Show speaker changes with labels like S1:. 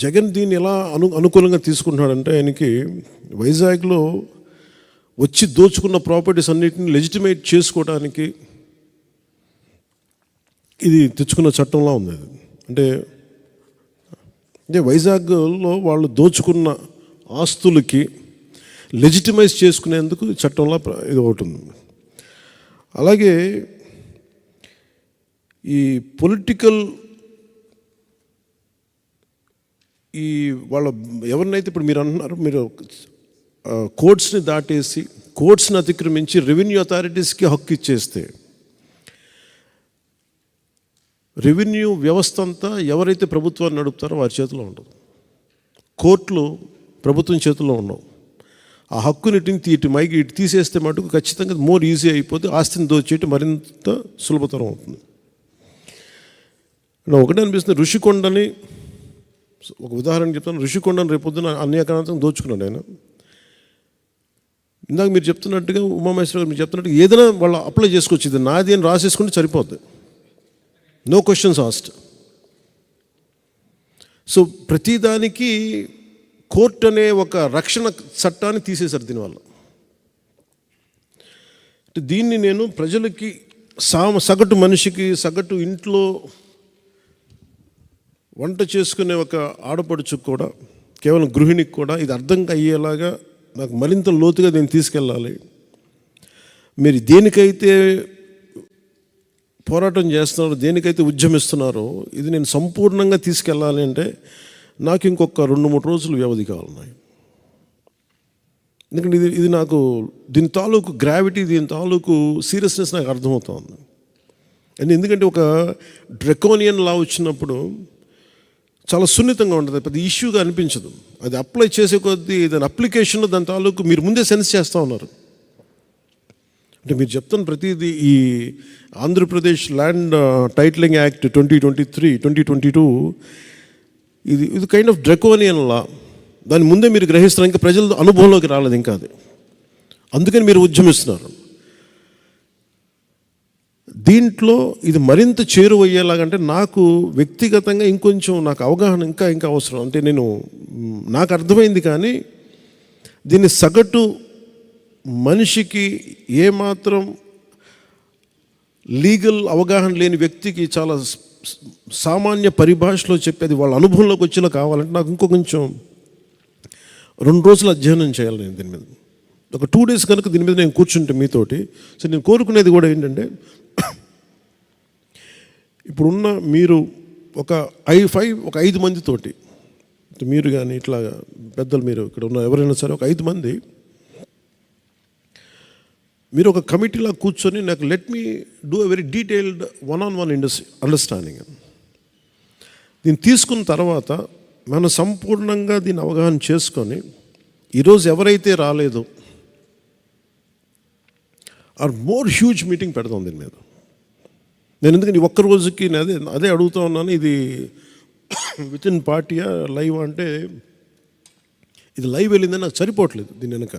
S1: జగన్ దీన్ని ఎలా అనుకూలంగా తీసుకుంటున్నాడంటే, ఆయనకి వైజాగ్లో వచ్చి దోచుకున్న ప్రాపర్టీస్ అన్నిటిని లెజిటిమేట్ చేసుకోవడానికి ఇది తెచ్చుకున్న చట్టంలా ఉంది. అంటే వైజాగ్లో వాళ్ళు దోచుకున్న ఆస్తులకి లెజిటిమైజ్ చేసుకునేందుకు చట్టంలో ఇది ఒకటి ఉంది. అలాగే ఈ పొలిటికల్ ఈ వాళ్ళ ఎవరినైతే ఇప్పుడు మీరు అంటున్నారు, మీరు కోర్ట్స్ని దాటేసి కోర్ట్స్ని అతిక్రమించి రెవెన్యూ అథారిటీస్కి హక్కు ఇచ్చేస్తే రెవెన్యూ వ్యవస్థ అంతా ఎవరైతే ప్రభుత్వాన్ని నడుపుతారో వారి చేతిలో ఉండదు. కోర్టులు ప్రభుత్వం చేతిలో ఉండవు. ఆ హక్కుని ఇటు తీసేస్తే మటుకు ఖచ్చితంగా మోర్ ఈజీ అయిపోతే ఆస్తిని దోచేయటం మరింత సులభతరం అవుతుంది. ఒకటే అనిపిస్తుంది, ఋషికొండని ఒక ఉదాహరణ చెప్తాను. ఋషికొండని రేపొద్దున అన్యాక్రాంతం దోచుకున్నాడు ఆయన. ఇందాక మీరు చెప్తున్నట్టుగా ఉమామహేశ్వర గారు మీరు చెప్తున్నట్టుగా ఏదైనా వాళ్ళు అప్లై చేసుకోవచ్చు. ఇది నాది అని రాసేసుకుంటే సరిపోద్ది, నో క్వశ్చన్స్ ఆస్క్డ్. సో ప్రతిదానికి కోర్టు అనే ఒక రక్షణ చట్టాన్ని తీసేశారు దీనివల్ల. దీన్ని నేను ప్రజలకి సగటు మనిషికి, సగటు ఇంట్లో వంట చేసుకునే ఒక ఆడపడుచుకు కూడా, కేవలం గృహిణికి కూడా ఇది అర్థం అయ్యేలాగా నాకు మరింత లోతుగా నేను తీసుకెళ్ళాలి. మీరు దేనికైతే పోరాటం చేస్తున్నారో, దేనికైతే ఉద్యమిస్తున్నారో ఇది నేను సంపూర్ణంగా తీసుకెళ్ళాలి అంటే నాకు ఇంకొక 2-3 రోజులు వ్యవధి కావాలి. ఎందుకంటే ఇది నాకు దీని తాలూకు గ్రావిటీ, దీని తాలూకు సీరియస్నెస్ నాకు అర్థమవుతుంది. అండ్ ఎందుకంటే ఒక డ్రెకోనియన్ లా వచ్చినప్పుడు చాలా సున్నితంగా ఉంటుంది, పెద్ద ఇష్యూగా అనిపించదు. అది అప్లై చేసే కొద్దీ దాని అప్లికేషన్లో దాని తాలూకు మీరు ముందే సెన్స్ చేస్తూ ఉన్నారు. అంటే మీరు చెప్తున్న ప్రతిదీ ఈ ఆంధ్రప్రదేశ్ ల్యాండ్ టైటిలింగ్ యాక్ట్ 2022 ఇది కైండ్ ఆఫ్ డ్రెకోనియన్ లా. దాని ముందే మీరు గ్రహిస్తున్నారు, ఇంకా ప్రజల అనుభవంలోకి రాలేదు ఇంకా అది. అందుకని మీరు ఉద్యమిస్తున్నారు. దీంట్లో ఇది మరింత చేరువయ్యేలాగంటే నాకు వ్యక్తిగతంగా ఇంకొంచెం నాకు అవగాహన ఇంకా అవసరం. అంటే నాకు అర్థమైంది, కానీ దీన్ని సగటు మనిషికి ఏమాత్రం లీగల్ అవగాహన లేని వ్యక్తికి చాలా సామాన్య పరిభాషలో చెప్పేది వాళ్ళ అనుభవంలోకి వచ్చేలా కావాలంటే నాకు కొంచెం 2 రోజులు అధ్యయనం చేయాలి నేను దీని మీద. ఒక 2 days కనుక దీని మీద నేను కూర్చుంటే మీతోటి. సో నేను కోరుకునేది కూడా ఏంటంటే, ఇప్పుడున్న మీరు ఒక 5 మందితోటి, మీరు కానీ ఇట్లా పెద్దలు, మీరు ఇక్కడ ఉన్న ఎవరైనా సరే ఒక 5 మంది మీరు ఒక కమిటీలా కూర్చొని నాకు let me do a very detailed 1-on-1 understanding. దీన్ని తీసుకున్న తర్వాత మనం సంపూర్ణంగా దీన్ని అవగాహన చేసుకొని ఈరోజు ఎవరైతే రాలేదో మోర్ హ్యూజ్ మీటింగ్ పెడతాం దీని మీద. నేను ఎందుకంటే ఒక్క రోజుకి అదే అడుగుతూ ఉన్నాను. ఇది విత్ ఇన్ పార్టీయా లైవ్ అంటే ఇది లైవ్ వెళ్ళిందని నాకు సరిపోవట్లేదు దీని వెనక.